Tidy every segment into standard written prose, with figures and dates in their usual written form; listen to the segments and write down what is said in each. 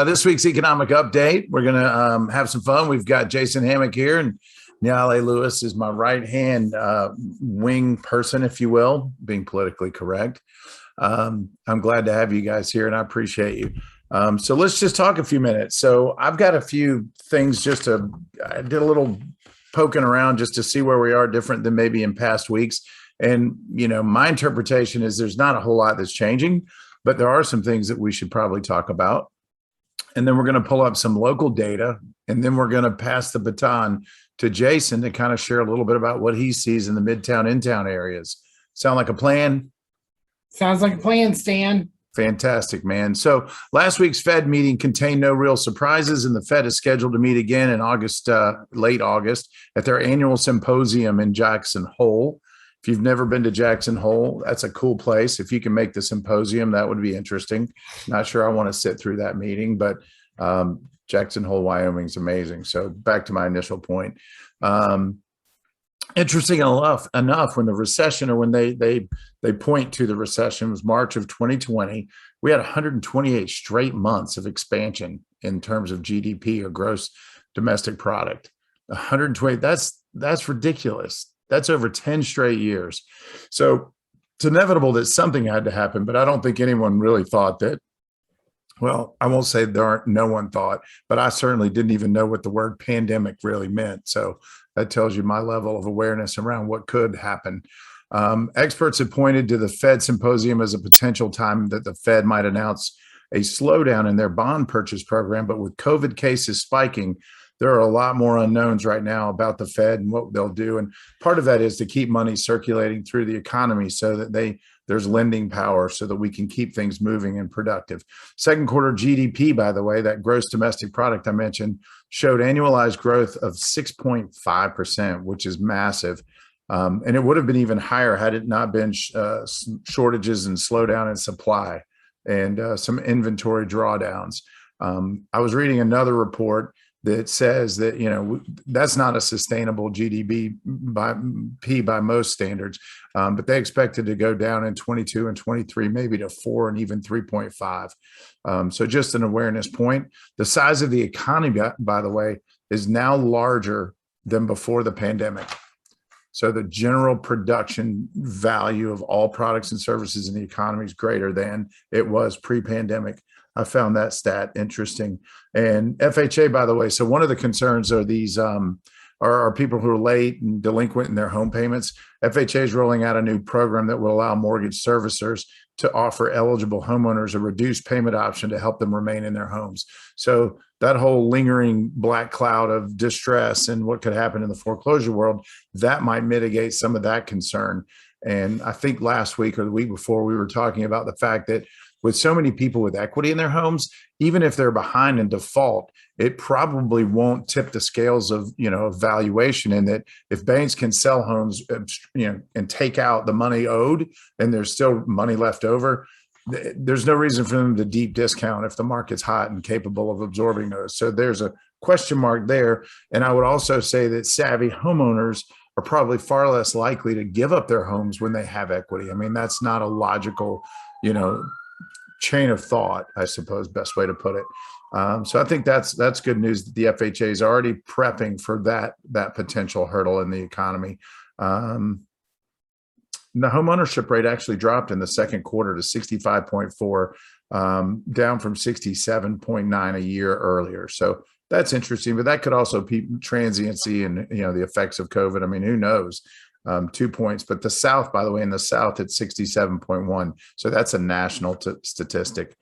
This week's economic update, we're going to have some fun. We've got Jason Hammock here, and Hale Lewis is my right-hand wing person, if you will, being politically correct. I'm glad to have you guys here, and I appreciate you. So let's just talk a few minutes. So I've got a few things I did a little poking around just to see where we are different than maybe in past weeks. And, my interpretation is there's not a whole lot that's changing, but there are some things that we should probably talk about. And then we're going to pull up some local data, and then we're going to pass the baton to Jason to kind of share a little bit about what he sees in the Midtown, in-town areas. Sound like a plan? Sounds like a plan, Stan. Fantastic, man. So last week's Fed meeting contained no real surprises, and the Fed is scheduled to meet again in late August, at their annual symposium in Jackson Hole. If you've never been to Jackson Hole, that's a cool place. If you can make the symposium, that would be interesting. Not sure I want to sit through that meeting, but Jackson Hole, Wyoming is amazing. So back to my initial point. Interesting enough, when the recession, or when they point to the recession, was March of 2020, we had 128 straight months of expansion in terms of GDP, or gross domestic product. 120, that's ridiculous. That's over 10 straight years. So it's inevitable that something had to happen, but I don't think anyone really thought that. Well, I won't say no one thought, but I certainly didn't even know what the word pandemic really meant. So that tells you my level of awareness around what could happen. Experts have pointed to the Fed symposium as a potential time that the Fed might announce a slowdown in their bond purchase program, but with COVID cases spiking, there are a lot more unknowns right now about the Fed and what they'll do. And part of that is to keep money circulating through the economy so that there's lending power so that we can keep things moving and productive. Second quarter GDP, by the way, that gross domestic product I mentioned, showed annualized growth of 6.5%, which is massive. And it would have been even higher had it not been shortages and slowdown in supply and some inventory drawdowns. I was reading another report that says that, that's not a sustainable GDP by most standards, but they expected to go down in 22 and 23, maybe to 4 and even 3.5. So just an awareness point. The size of the economy, by the way, is now larger than before the pandemic. So the general production value of all products and services in the economy is greater than it was pre-pandemic. I found that stat interesting. And FHA, by the way, so one of the concerns are these are people who are late and delinquent in their home payments. FHA is rolling out a new program that will allow mortgage servicers to offer eligible homeowners a reduced payment option to help them remain in their homes. So that whole lingering black cloud of distress and what could happen in the foreclosure world, that might mitigate some of that concern. And I think last week or the week before, we were talking about the fact that with so many people with equity in their homes, even if they're behind in default, it probably won't tip the scales of, valuation. And that if banks can sell homes, and take out the money owed, and there's still money left over, there's no reason for them to deep discount if the market's hot and capable of absorbing those. So there's a question mark there. And I would also say that savvy homeowners are probably far less likely to give up their homes when they have equity. I mean, that's not a logical, chain of thought, I suppose, best way to put it. So I think that's good news that the FHA is already prepping for that potential hurdle in the economy. The home ownership rate actually dropped in the second quarter to 65.4, down from 67.9 a year earlier. So that's interesting, but that could also be transiency and the effects of COVID. I mean, who knows? 2 points, but the South, by the way, in the South, it's 67.1. So that's a national statistic.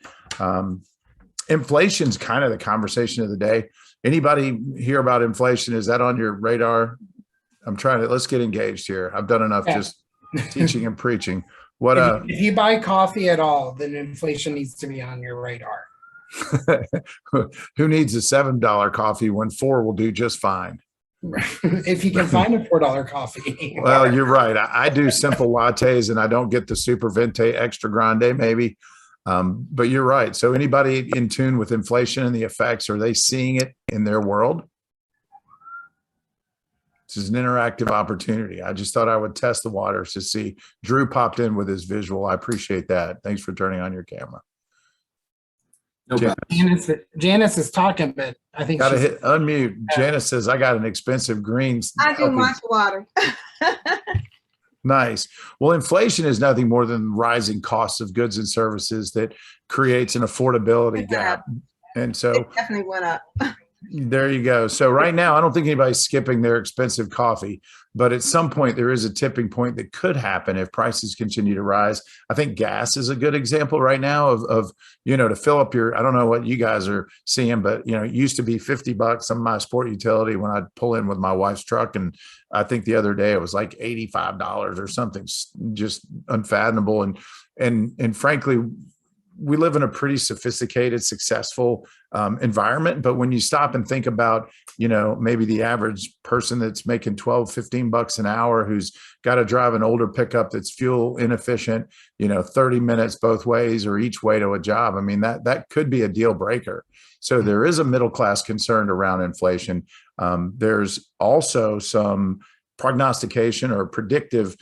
Inflation's kind of the conversation of the day. Anybody hear about inflation? Is that on your radar? Let's get engaged here. I've done enough just teaching and preaching. If you buy coffee at all, then inflation needs to be on your radar. Who needs a $7 coffee when 4 will do just fine? If you can find a $4 coffee. Well, you're right. I do simple lattes, and I don't get the super venti extra grande, maybe. But you're right. So anybody in tune with inflation and the effects, are they seeing it in their world? This is an interactive opportunity. I just thought I would test the waters to see. Drew popped in with his visual. I appreciate that. Thanks for turning on your camera. No Jan- balance. Janice is talking, but I think Gotta she's hit unmute. Janice says, I got an expensive greens. I do helping." much water. Nice. Well, inflation is nothing more than rising costs of goods and services that creates an affordability gap. And so It definitely went up. there you go. So right now, I don't think anybody's skipping their expensive coffee, but at some point there is a tipping point that could happen if prices continue to rise. I think gas is a good example right now of to fill up your, I don't know what you guys are seeing, but it used to be $50 on my sport utility when I'd pull in with my wife's truck. And I think the other day it was like $85 or something just unfathomable. And frankly, we live in a pretty sophisticated, successful environment. But when you stop and think about, maybe the average person that's making 12, 15 bucks an hour, who's got to drive an older pickup that's fuel inefficient, 30 minutes both ways or each way to a job. I mean, that could be a deal breaker. So there is a middle class concern around inflation. There's also some prognostication or predictive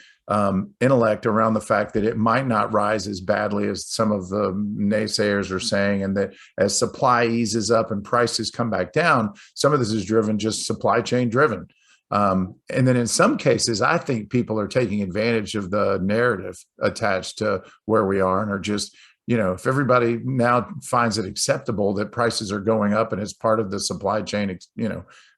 intellect around the fact that it might not rise as badly as some of the naysayers are saying, and that as supply eases up and prices come back down, some of this is driven just supply chain driven. And then in some cases, I think people are taking advantage of the narrative attached to where we are and are just, if everybody now finds it acceptable that prices are going up and it's part of the supply chain,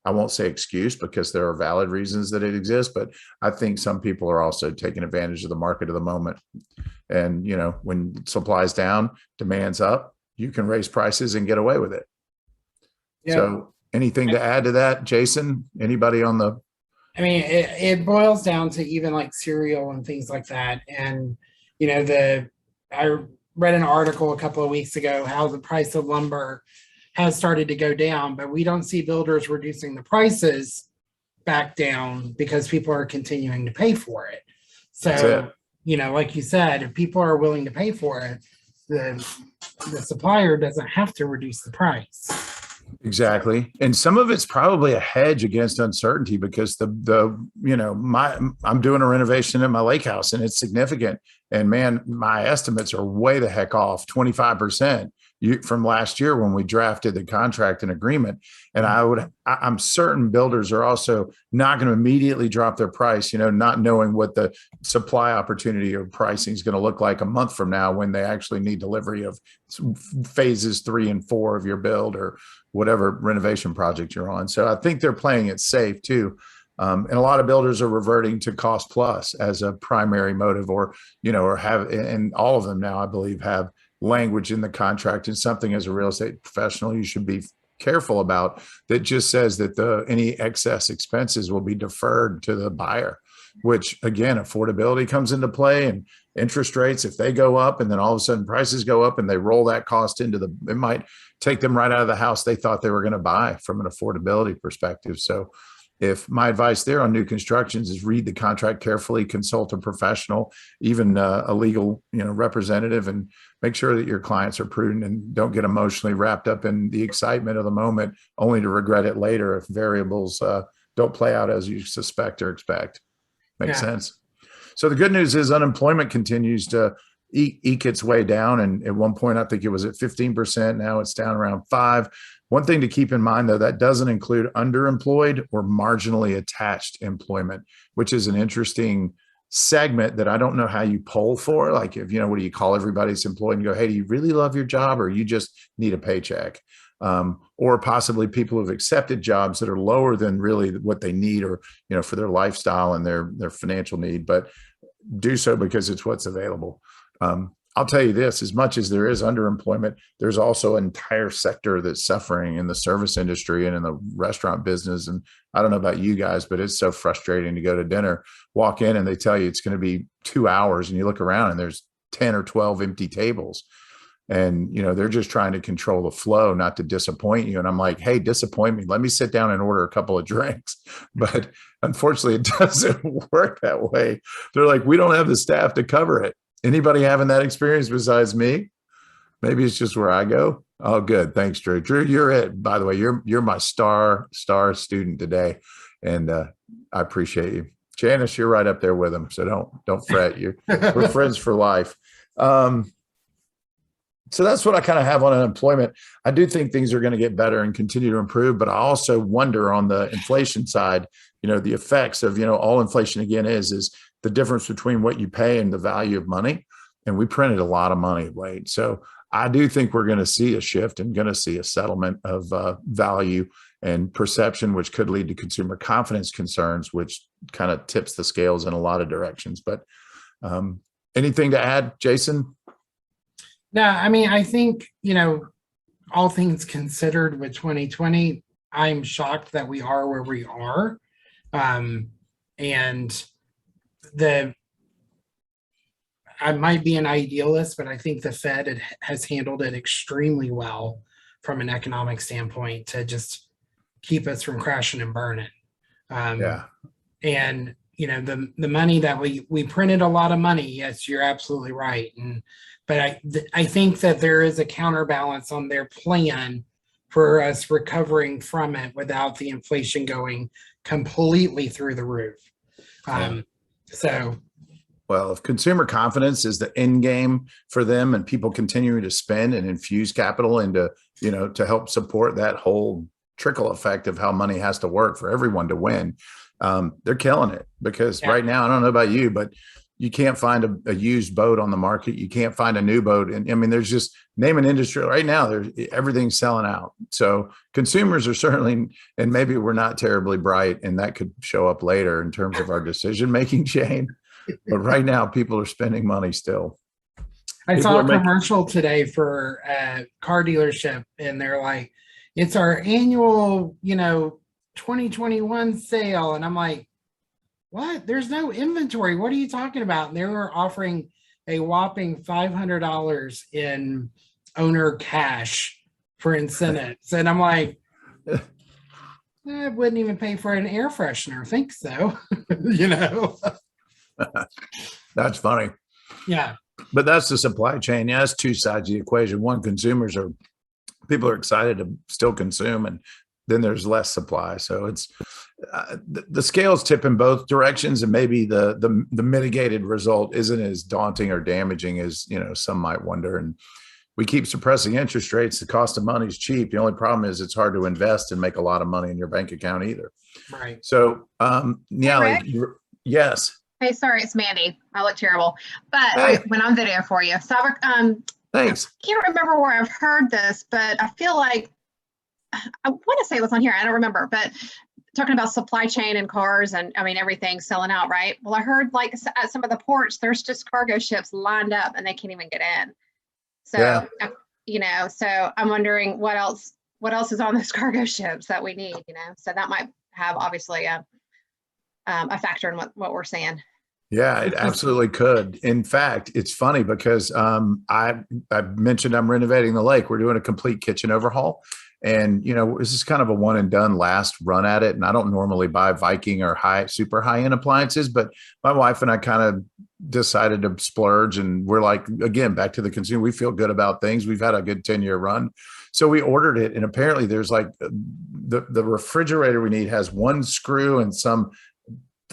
I won't say excuse because there are valid reasons that it exists, but I think some people are also taking advantage of the market of the moment. And, when supply's down, demand's up, you can raise prices and get away with it. Yeah. So anything to add to that, Jason? Anybody on the? I mean, it boils down to even like cereal and things like that. And, I read an article a couple of weeks ago how the price of lumber has started to go down, but we don't see builders reducing the prices back down because people are continuing to pay for it. So, like you said, if people are willing to pay for it, the supplier doesn't have to reduce the price. Exactly. And some of it's probably a hedge against uncertainty because I'm doing a renovation at my lake house and it's significant. And man, my estimates are way the heck off 25% from last year when we drafted the contract and agreement. And I'm certain builders are also not going to immediately drop their price, not knowing what the supply opportunity or pricing is going to look like a month from now when they actually need delivery of phases 3 and 4 of your build or whatever renovation project you're on. So I think they're playing it safe too. And a lot of builders are reverting to cost plus as a primary motive or have, and all of them now, I believe, have language in the contract and something as a real estate professional you should be careful about that just says that any excess expenses will be deferred to the buyer, which again, affordability comes into play and interest rates, if they go up and then all of a sudden prices go up and they roll that cost into it might take them right out of the house they thought they were going to buy from an affordability perspective. So if my advice there on new constructions is read the contract carefully, consult a professional, even a legal, representative, and make sure that your clients are prudent and don't get emotionally wrapped up in the excitement of the moment, only to regret it later if variables don't play out as you suspect or expect. Makes sense. So the good news is unemployment continues to eke its way down. And at one point, I think it was at 15%. Now it's down around 5%. One thing to keep in mind, though, that doesn't include underemployed or marginally attached employment, which is an interesting segment that I don't know how you poll for. Like, if what do you call everybody that's employed and go, hey, do you really love your job or you just need a paycheck? Or possibly people who've accepted jobs that are lower than really what they need or, for their lifestyle and their financial need, but do so because it's what's available. I'll tell you this, as much as there is underemployment, there's also an entire sector that's suffering in the service industry and in the restaurant business. And I don't know about you guys, but it's so frustrating to go to dinner, walk in and they tell you it's going to be 2 hours and you look around and there's 10 or 12 empty tables. And, they're just trying to control the flow, not to disappoint you. And I'm like, hey, disappoint me. Let me sit down and order a couple of drinks. But unfortunately, it doesn't work that way. They're like, we don't have the staff to cover it. Anybody having that experience besides me? Maybe it's just where I go. Oh, good. Thanks, Drew. Drew, you're it. By the way, you're my star student today. And I appreciate you. Janice, you're right up there with him. So don't fret. We're friends for life. So that's what I kind of have on unemployment. I do think things are going to get better and continue to improve, but I also wonder on the inflation side, the effects of, all inflation again is the difference between what you pay and the value of money. And we printed a lot of money late. So I do think we're going to see a shift and going to see a settlement of value and perception, which could lead to consumer confidence concerns, which kind of tips the scales in a lot of directions. But anything to add, Jason? No, I mean, I think, all things considered with 2020, I'm shocked that we are where we are. And I might be an idealist, but I think the Fed has handled it extremely well from an economic standpoint to just keep us from crashing and burning. Yeah. And the money that we printed a lot of money. Yes, you're absolutely right. But I think that there is a counterbalance on their plan for us recovering from it without the inflation going completely through the roof. Well, if consumer confidence is the end game for them and people continuing to spend and infuse capital into, to help support that whole trickle effect of how money has to work for everyone to win, they're killing it. Because right now, I don't know about you, but you can't find a used boat on the market. You can't find a new boat. And I mean, there's just name an industry right now, everything's selling out. So consumers are certainly, and maybe we're not terribly bright, and that could show up later in terms of our decision-making chain. But right now, people are spending money still. I saw a commercial today for a car dealership, and they're like, it's our annual, 2021 sale. And I'm like, what? There's no inventory. What are you talking about? And they were offering a whopping $500 in owner cash for incentives. And I'm like, I wouldn't even pay for an air freshener. Think so, That's funny. Yeah. But that's the supply chain. Yeah, that's two sides of the equation. One, people are excited to still consume, and then there's less supply. So it's the scales tip in both directions, and maybe the mitigated result isn't as daunting or damaging as some might wonder. And we keep suppressing interest rates. The cost of money is cheap. The only problem is it's hard to invest and make a lot of money in your bank account either. Right. So yeah, yes. Hey, sorry, it's Mandy. I look terrible, but I went on video for you. So Thanks. I can't remember where I've heard this, but I feel like I want to say it was on here. I don't remember, but talking about supply chain and cars and everything selling out, right? Well, I heard like at some of the ports, there's just cargo ships lined up and they can't even get in. So, so I'm wondering what else is on those cargo ships that we need, so that might have obviously a factor in what we're saying. Yeah, it absolutely could. In fact, it's funny because I mentioned I'm renovating the lake. We're doing a complete kitchen overhaul. And, this is kind of a one and done last run at it. And I don't normally buy Viking or super high end appliances, but my wife and I kind of decided to splurge. And we're like, again, back to the consumer, we feel good about things. We've had a good 10-year run. So we ordered it. And apparently there's like the refrigerator we need has one screw and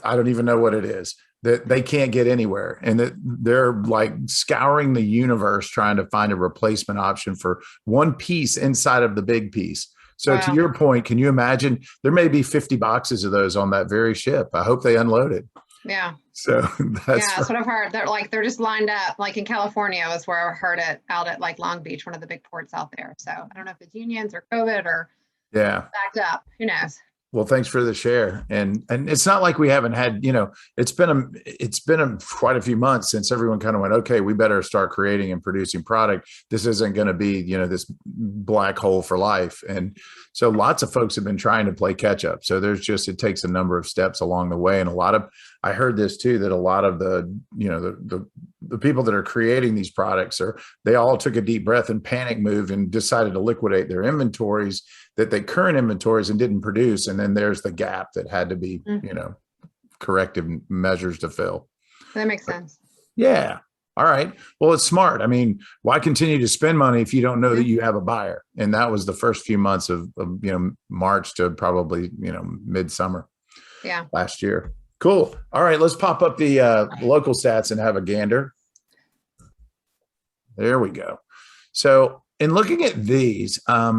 I don't even know what it is, that they can't get anywhere. And that they're like scouring the universe trying to find a replacement option for one piece inside of the big piece. So to your point, can you imagine there may be 50 boxes of those on that very ship? I hope they unloaded. Yeah. So that's what I've heard. They're just lined up, like in California is where I heard it, out at like Long Beach, one of the big ports out there. So I don't know if it's unions or COVID or backed up. Who knows? Well, thanks for the share. And it's not like we haven't had, it's been quite a few months since everyone kind of went, okay, we better start creating and producing product. This isn't going to be, this black hole for life. And so lots of folks have been trying to play catch up. So it takes a number of steps along the way. And I heard this too, that a lot of the people that are creating these products they all took a deep breath and panic moved and decided to liquidate their inventories, current inventories, and didn't produce. And then there's the gap that had to be, corrective measures to fill. That makes sense. Yeah. All right. Well, it's smart. I mean, why continue to spend money if you don't know that you have a buyer? And that was the first few months of March to probably, midsummer last year. Cool. All right. Let's pop up the local stats and have a gander. There we go. So in looking at these, I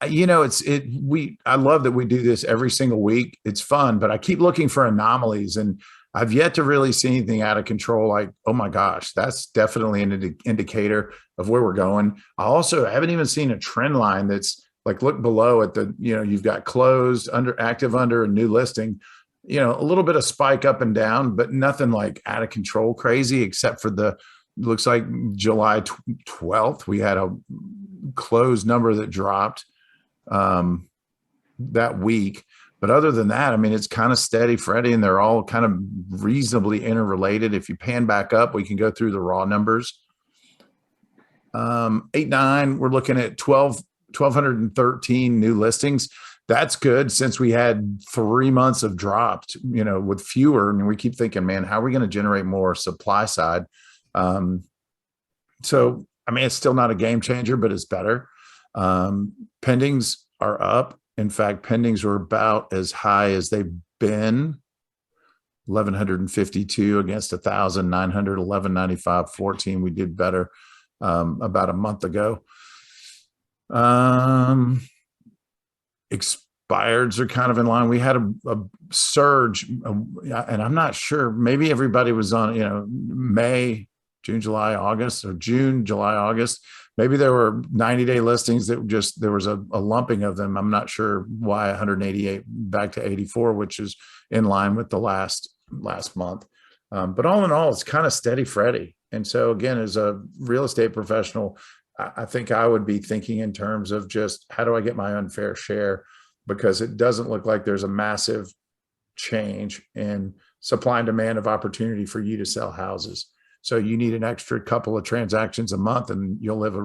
love that we do this every single week. It's fun, but I keep looking for anomalies, and I've yet to really see anything out of control. Like, oh my gosh, that's definitely an indicator of where we're going. I haven't even seen a trend line that's like, look below at the, you've got closed, under, active under, and new listing, a little bit of spike up and down, but nothing like out of control crazy, except for looks like July 12th, we had a closed number that dropped that week. But other than that, I mean, it's kind of steady, Freddie, and they're all kind of reasonably interrelated. If you pan back up, we can go through the raw numbers. 8-9, we're looking at 1,213 new listings. That's good, since we had 3 months of dropped, with fewer. And we keep thinking, man, how are we going to generate more supply side? So, I mean, it's still not a game changer, but it's better. Pendings are up. In fact, pendings were about as high as they've been. 1,152 against 1,900, 1,195, 14. We did better about a month ago. Expireds are kind of in line. We had a surge, and I'm not sure. Maybe everybody was on, May, June, July, August, or June, July, August. Maybe there were 90-day listings that there was a lumping of them. I'm not sure why 188 back to 84, which is in line with the last month. But all in all, it's kind of steady, Freddie. And so again, as a real estate professional, I think I would be thinking in terms of just, how do I get my unfair share? Because it doesn't look like there's a massive change in supply and demand of opportunity for you to sell houses. So you need an extra couple of transactions a month, and you'll live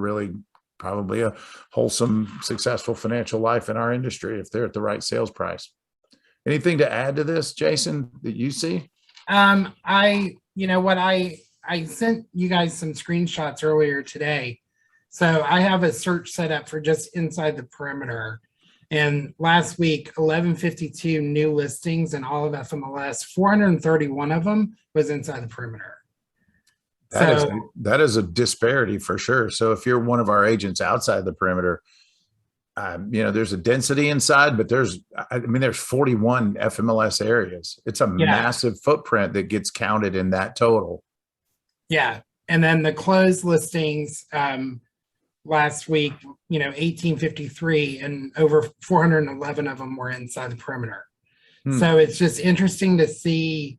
probably a wholesome, successful financial life in our industry if they're at the right sales price. Anything to add to this, Jason, that you see? I sent you guys some screenshots earlier today. So I have a search set up for just inside the perimeter. And last week, 1,152 new listings in all of FMLS, 431 of them was inside the perimeter. That is a disparity for sure. So if you're one of our agents outside the perimeter, there's a density inside, but there's 41 FMLS areas. It's a massive footprint that gets counted in that total. Yeah. And then the closed listings last week, 1,853, and over 411 of them were inside the perimeter. So it's just interesting to see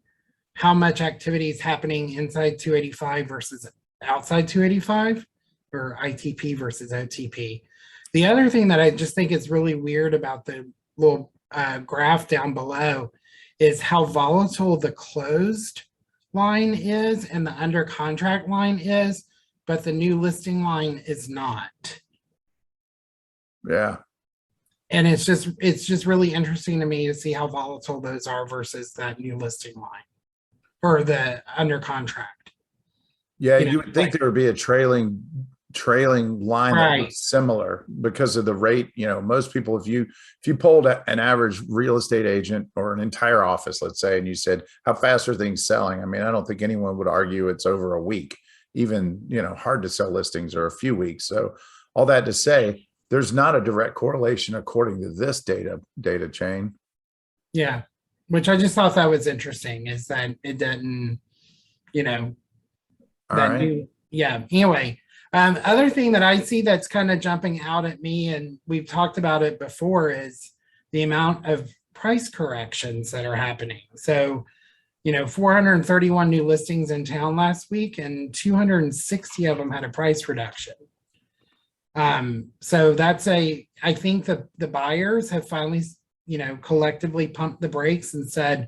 how much activity is happening inside 285 versus outside 285, or ITP versus OTP. The other thing that I just think is really weird about the little graph down below is how volatile the closed line is and the under contract line is, but the new listing line is not. Yeah. And it's just really interesting to me to see how volatile those are versus that new listing line or the under contract. Yeah, you would think there would be a trailing line that looks similar because of the rate. Most people, if you polled an average real estate agent or an entire office, let's say, and you said, how fast are things selling? I mean, I don't think anyone would argue it's over a week. Even, hard to sell listings are a few weeks. So all that to say, there's not a direct correlation according to this data chain. Yeah. Which I just thought that was interesting, is that it doesn't, anyway. Other thing that I see that's kind of jumping out at me, and we've talked about it before, is the amount of price corrections that are happening. So, 431 new listings in town last week, and 260 of them had a price reduction. So I think the buyers have finally, collectively pumped the brakes and said,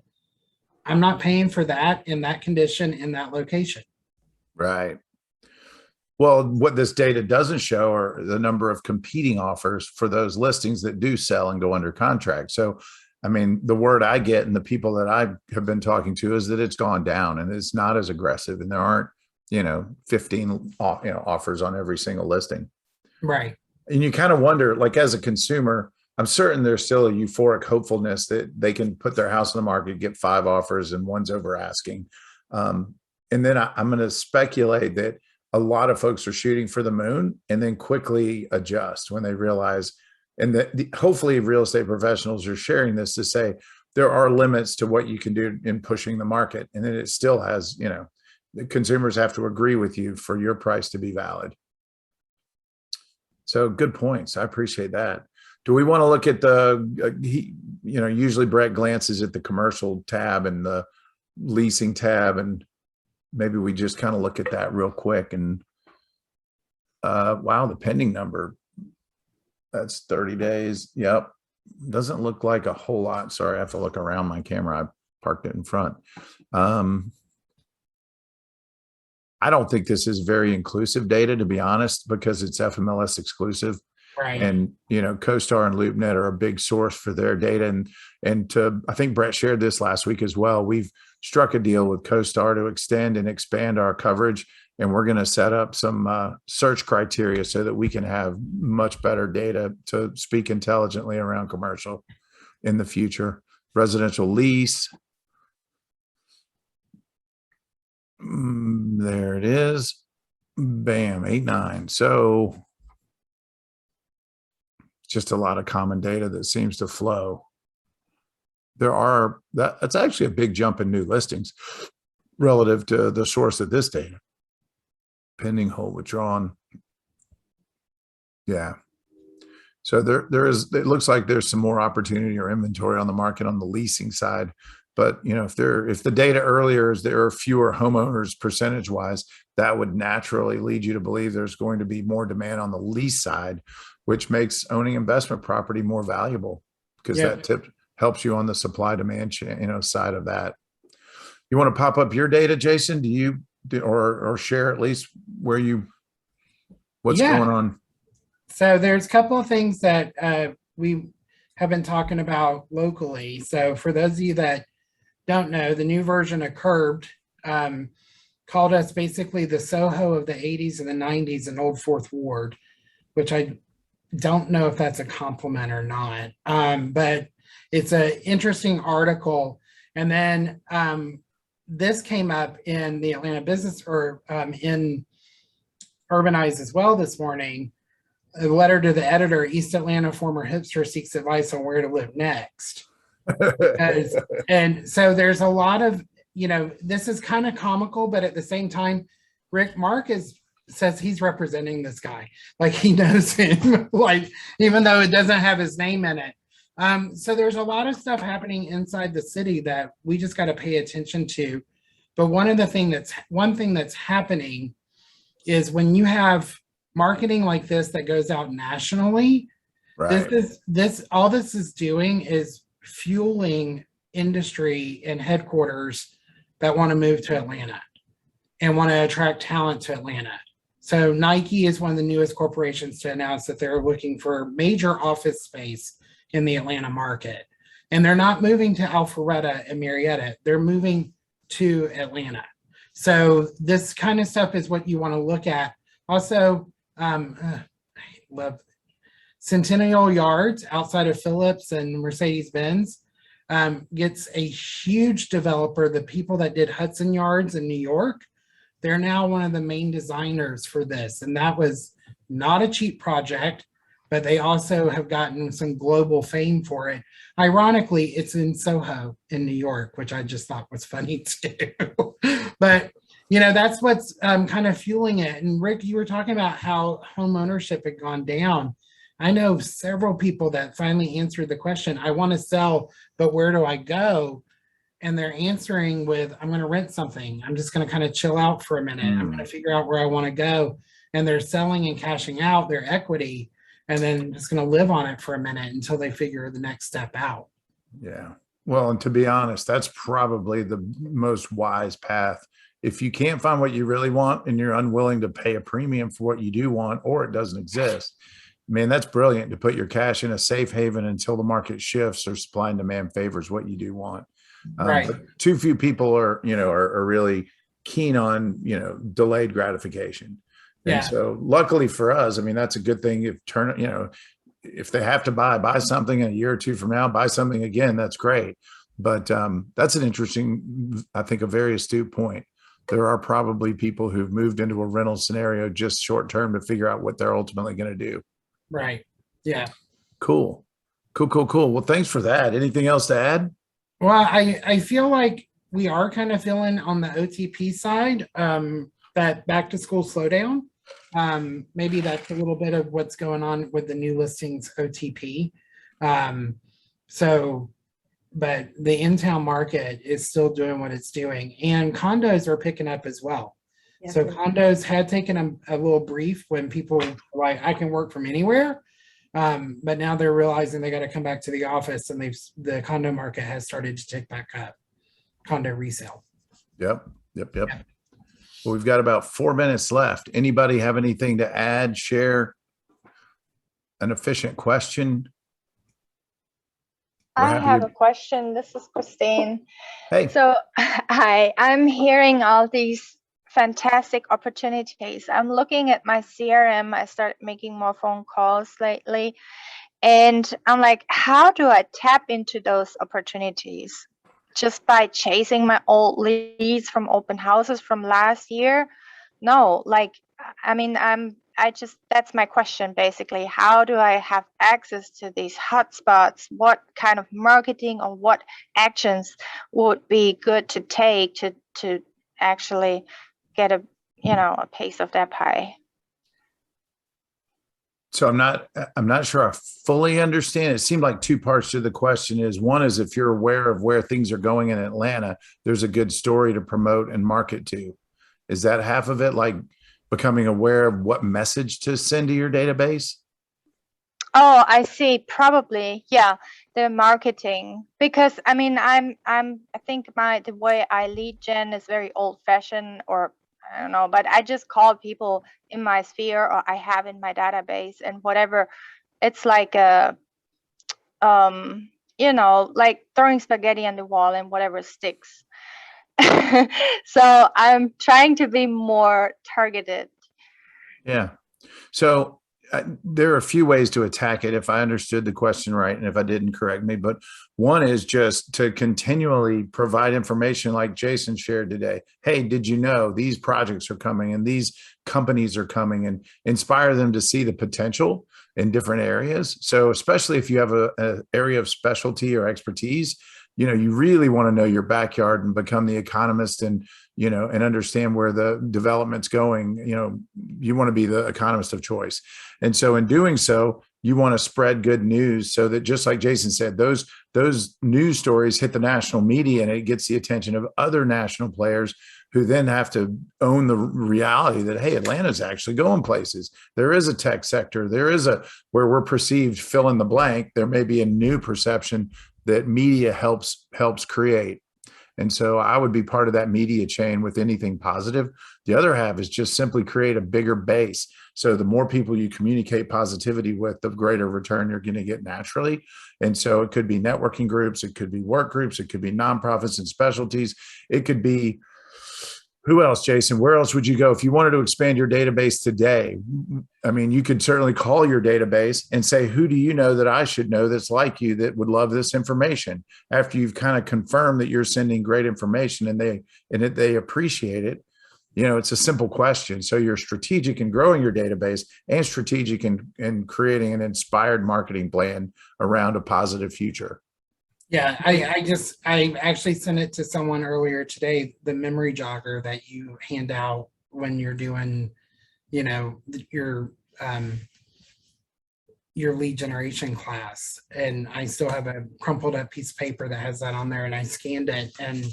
I'm not paying for that in that condition, in that location. Right. Well, what this data doesn't show are the number of competing offers for those listings that do sell and go under contract. So, I mean, the word I get and the people that I have been talking to is that it's gone down and it's not as aggressive, and there aren't, 15 offers on every single listing. Right. And you kind of wonder, like, as a consumer, I'm certain there's still a euphoric hopefulness that they can put their house on the market, get 5 offers, and one's over asking. And then I'm going to speculate that a lot of folks are shooting for the moon and then quickly adjust when they realize, and hopefully real estate professionals are sharing this to say there are limits to what you can do in pushing the market. And then it still has, the consumers have to agree with you for your price to be valid. So good points. I appreciate that. Do we want to look at usually Brett glances at the commercial tab and the leasing tab, and maybe we just kind of look at that real quick. And wow, the pending number, that's 30 days. Yep. Doesn't look like a whole lot. Sorry, I have to look around my camera. I parked it in front. I don't think this is very inclusive data, to be honest, because it's FMLS exclusive. Right. And, CoStar and LoopNet are a big source for their data. And I think Brett shared this last week as well. We've struck a deal with CoStar to extend and expand our coverage. And we're going to set up some search criteria so that we can have much better data to speak intelligently around commercial in the future. Residential lease. There it is. Bam, 8.9. So just a lot of common data that seems to flow. That's actually a big jump in new listings relative to the source of this data. Pending hold withdrawn. Yeah. So it looks like there's some more opportunity or inventory on the market on the leasing side. But if the data earlier is there are fewer homeowners percentage wise, that would naturally lead you to believe there's going to be more demand on the lease side, which makes owning investment property more valuable because that tip helps you on the supply demand side of that. You want to pop up your data, Jason? Do you or share at least what's going on? So there's a couple of things that we have been talking about locally. So for those of you that don't know, the new version of Curbed called us basically the Soho of the 80s and the 90s in Old Fourth Ward, which I don't know if that's a compliment or not. But it's an interesting article. And then this came up in the Atlanta Business or in Urbanize as well this morning. A letter to the editor, East Atlanta former hipster seeks advice on where to live next. And so there's a lot of, this is kind of comical, but at the same time, Rick Marcus says he's representing this guy. Like he knows him, like even though it doesn't have his name in it. So there's a lot of stuff happening inside the city that we just got to pay attention to. But one thing that's happening is when you have marketing like this that goes out nationally, right. All this is doing is fueling industry and headquarters that want to move to Atlanta and want to attract talent to Atlanta. So Nike is one of the newest corporations to announce that they're looking for major office space in the Atlanta market. And they're not moving to Alpharetta and Marietta. They're moving to Atlanta. So this kind of stuff is what you want to look at. Also, I love Centennial Yards outside of Phillips and Mercedes-Benz gets a huge developer. The people that did Hudson Yards in New York, they're now one of the main designers for this. And that was not a cheap project, but they also have gotten some global fame for it. Ironically, it's in Soho in New York, which I just thought was funny too. But that's what's kind of fueling it. And Rick, you were talking about how home ownership had gone down. I know several people that finally answered the question, I want to sell, but where do I go? And they're answering with, I'm going to rent something. I'm just going to kind of chill out for a minute. I'm going to figure out where I want to go. And they're selling and cashing out their equity and then just going to live on it for a minute until they figure the next step out. Yeah. Well, and to be honest, that's probably the most wise path. If you can't find what you really want and you're unwilling to pay a premium for what you do want, or it doesn't exist, man, that's brilliant to put your cash in a safe haven until the market shifts or supply and demand favors what you do want. Right. But too few people are really keen on, delayed gratification. And so luckily for us, I mean, that's a good thing. If they have to buy something in a year or two from now, buy something again, that's great. But that's an interesting, I think, a very astute point. there are probably people who've moved into a rental scenario just short term to figure out what they're ultimately going to do. Right. Yeah. Cool. Cool. Well, thanks for that. Anything else to add? Well, I feel like we are kind of feeling on the OTP side, that back to school slowdown. Maybe that's a little bit of what's going on with the new listings OTP. But the in-town market is still doing what it's doing, and condos are picking up as well. Yes, So it is. condos had taken a little brief when people were like, I can work from anywhere. But now they're realizing they got to come back to the office, and the condo market has started to tick back up, condo resale. Yep. Well, we've got about 4 minutes left. Anybody have anything to add, share an efficient question? We're I happy have to- a question. This is Christine. Hey, So, hi, I'm hearing all these fantastic opportunities. I'm looking at my CRM. I started making more phone calls lately. And I'm like, how do I tap into those opportunities? Just by chasing my old leads from open houses from last year? No, like, I mean, that's my question basically. How do I have access to these hotspots? What kind of marketing or what actions would be good to take to actually get a piece of that pie? so I'm not sure I fully understand. It seemed like two parts to the question. Is one is if you're aware of where things are going in Atlanta, there's a good story to promote and market to. Is that half of it? Like becoming aware of what message to send to your database? Oh, I see. Probably, yeah, the marketing. Because I mean, I think the way I lead gen is very old fashioned, or I don't know, but I just call people in my sphere or I have in my database and whatever. It's like like throwing spaghetti on the wall and whatever sticks. So I'm trying to be more targeted. Yeah. So there are a few ways to attack it, if I understood the question right, and if I didn't, correct me. But one is just to continually provide information like Jason shared today. Hey, did you know these projects are coming and these companies are coming, and inspire them to see the potential in different areas. So especially if you have an area of specialty or expertise, you really want to know your backyard and become the economist and understand where the development's going. You want to be the economist of choice. And so in doing so, you want to spread good news so that, just like Jason said, those news stories hit the national media and it gets the attention of other national players who then have to own the reality that, hey, Atlanta's actually going places. There is a tech sector. There is where we're perceived, fill in the blank. There may be a new perception that media helps create. And so I would be part of that media chain with anything positive. The other half is just simply create a bigger base. So the more people you communicate positivity with, the greater return you're going to get naturally. And so it could be networking groups, it could be work groups, it could be nonprofits and specialties. It could be, who else, Jason? Where else would you go if you wanted to expand your database today? I mean, you could certainly call your database and say, who do you know that I should know that's like you that would love this information? After you've kind of confirmed that you're sending great information and they appreciate it, it's a simple question. So you're strategic in growing your database and strategic in creating an inspired marketing plan around a positive future. Yeah, I actually sent it to someone earlier today, the memory jogger that you hand out when you're doing, your lead generation class. And I still have a crumpled up piece of paper that has that on there, and I scanned it, and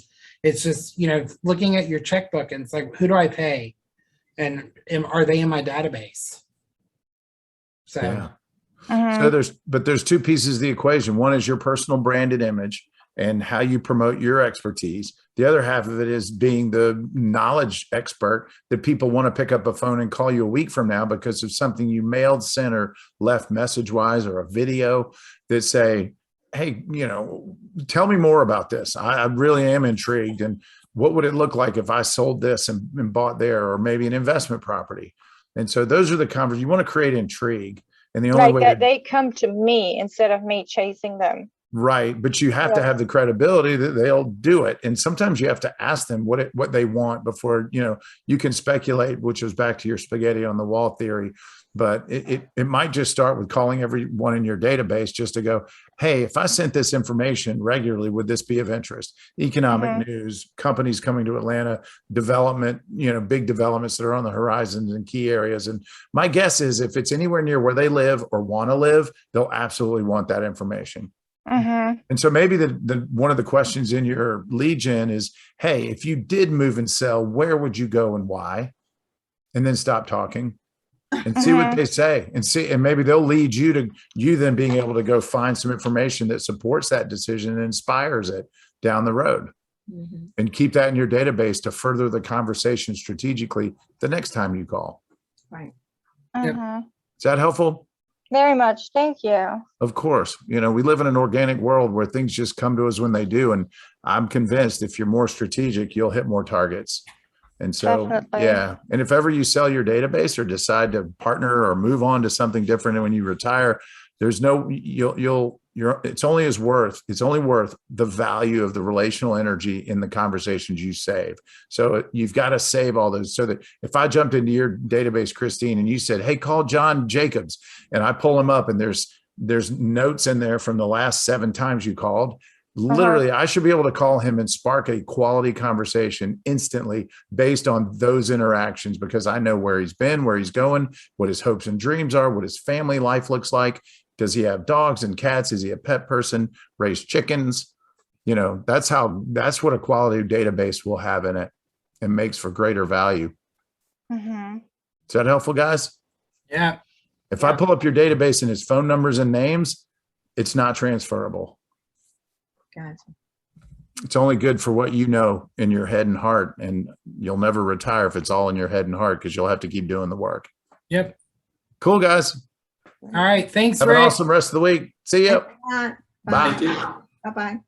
it's just, looking at your checkbook, and it's like, who do I pay? And are they in my database? So Yeah. Mhm. So there's two pieces of the equation. One is your personal branded image and how you promote your expertise. The other half of it is being the knowledge expert that people want to pick up a phone and call you a week from now because of something you mailed, sent, or left message wise, or a video that say, hey, tell me more about this. I really am intrigued. And what would it look like if I sold this and bought there, or maybe an investment property? And so those are the conversations. You want to create intrigue. And the only Like way that they come to me instead of me chasing them. Right. But you have to have the credibility that they'll do it. And sometimes you have to ask them what they want before, you can speculate, which is back to your spaghetti on the wall theory. But it might just start with calling everyone in your database just to go, hey, if I sent this information regularly, would this be of interest? Economic news, companies coming to Atlanta, development, big developments that are on the horizons in key areas. And my guess is if it's anywhere near where they live or want to live, they'll absolutely want that information. And so maybe the one of the questions in your lead gen is, hey, if you did move and sell, where would you go and why? And then stop talking and see what they say and maybe they'll lead you to you then being able to go find some information that supports that decision and inspires it down the road. And keep that in your database to further the conversation strategically the next time you call. Right. Yep. Is that helpful? Very much. Thank you. Of course. We live in an organic world where things just come to us when they do. And I'm convinced if you're more strategic, you'll hit more targets. And so, Definitely. yeah. And if ever you sell your database or decide to partner or move on to something different, and when you retire, there's no, it's only worth the value of the relational energy in the conversations you save. So you've got to save all those so that if I jumped into your database, Christine, and you said, hey, call John Jacobs, and I pull him up and there's notes in there from the last 7 times you called. Literally, I should be able to call him and spark a quality conversation instantly based on those interactions because I know where he's been, where he's going, what his hopes and dreams are, what his family life looks like. Does he have dogs and cats? Is he a pet person? Raise chickens? That's what a quality database will have in it and makes for greater value. Is that helpful, guys? Yeah. If I pull up your database and his phone numbers and names, it's not transferable. Gotcha. It's only good for what you know in your head and heart, and you'll never retire if it's all in your head and heart because you'll have to keep doing the work. Yep. Cool, guys. All right. Thanks, Have Rick. an awesome rest of the week. See ya. Bye. Bye. Bye-bye.